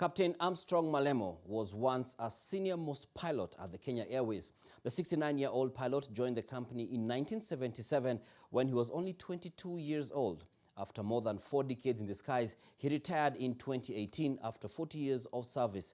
Captain Armstrong Malemo was once a senior-most pilot at the Kenya Airways. The 69-year-old pilot joined the company in 1977 when he was only 22 years old. After more than 4 decades in the skies, he retired in 2018 after 40 years of service.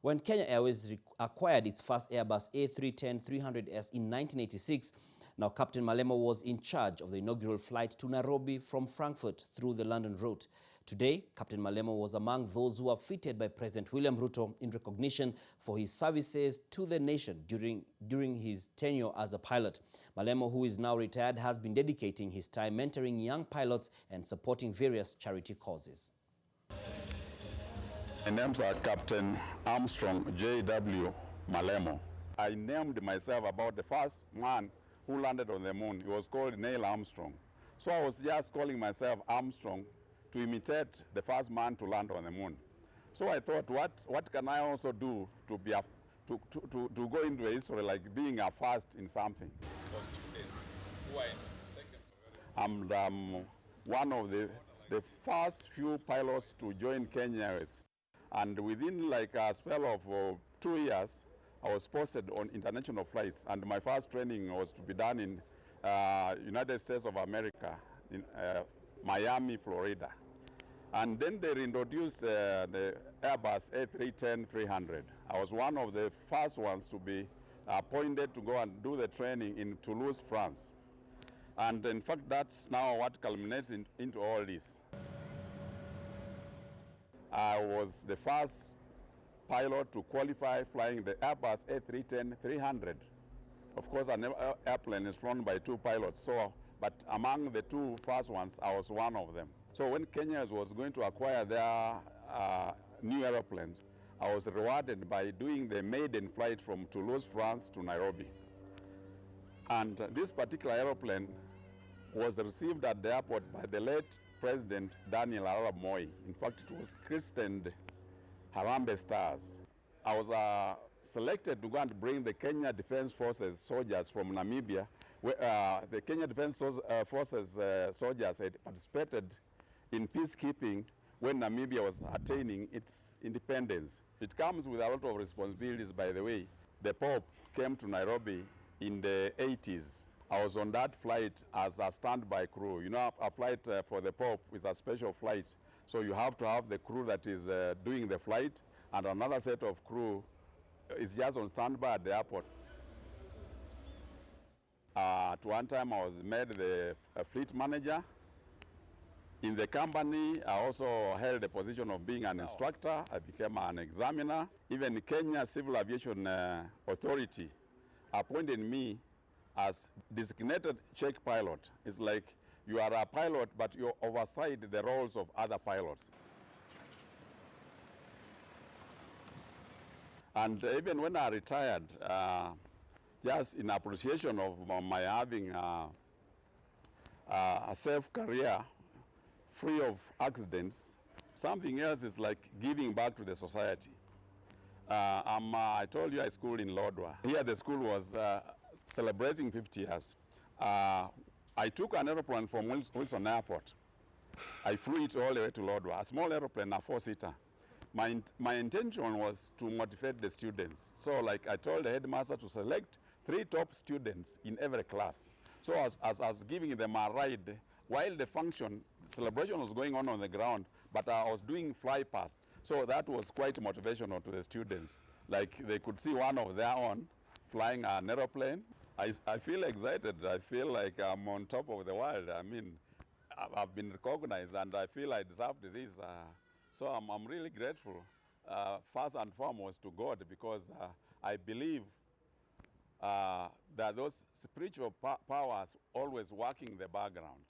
When Kenya Airways acquired its first Airbus A310-300S in 1986, now Captain Malemo was in charge of the inaugural flight to Nairobi from Frankfurt through the London route. Today, Captain Malemo was among those who were feted by President William Ruto in recognition for his services to the nation during his tenure as a pilot. Malemo, who is now retired, has been dedicating his time mentoring young pilots and supporting various charity causes. My name's Captain Armstrong J.W. Malemo. I named myself about the first man who landed on the moon. He was called Neil Armstrong. So I was just calling myself Armstrong to imitate the first man to land on the moon. So I thought, what can I also do to be to go into history like being a first in something? For students who are in seconds. I'm one of the first few pilots to join Kenya Airways. And within like a spell of 2 years, I was posted on international flights, and my first training was to be done in United States of America, in Miami, Florida. And then they introduced the Airbus A310-300. I was one of the first ones to be appointed to go and do the training in Toulouse, France. And in fact, that's now what culminates into all this. I was the first pilot to qualify flying the Airbus A310-300. Of course, an airplane is flown by 2 pilots, but among the 2 first ones, I was one of them. So when Kenya was going to acquire their new airplanes, I was rewarded by doing the maiden flight from Toulouse, France to Nairobi. And this particular airplane was received at the airport by the late President Daniel Arap Moi. In fact, it was christened Harambee Stars. I was selected to go and bring the Kenya Defense Forces soldiers from Namibia, where the Kenya Defense Forces soldiers had participated in peacekeeping when Namibia was attaining its independence. It comes with a lot of responsibilities, by the way. The Pope came to Nairobi in the 80s. I was on that flight as a standby crew. You know, a flight for the Pope is a special flight. So you have to have the crew that is doing the flight, and another set of crew is just on standby at the airport. At one time, I was made the fleet manager. In the company, I also held the position of being an instructor. I became an examiner. Even Kenya Civil Aviation Authority appointed me as designated check pilot. It's like you are a pilot, but you oversight the roles of other pilots. And even when I retired, just in appreciation of my having a safe career, free of accidents, something else is like giving back to the society. I told you I schooled in Lodwar. Here the school was celebrating 50 years. I took an airplane from Wilson Airport. I flew it all the way to Lodwar, a small airplane, a 4-seater. My intention was to motivate the students. So like I told the headmaster to select 3 top students in every class. So as I was giving them a ride, while the celebration was going on the ground, but I was doing fly past. So that was quite motivational to the students. Like they could see one of their own flying an aeroplane. I feel excited. I feel like I'm on top of the world. I mean, I've been recognized and I feel I deserved this. So I'm really grateful, first and foremost to God, because I believe that those spiritual powers always working in the background.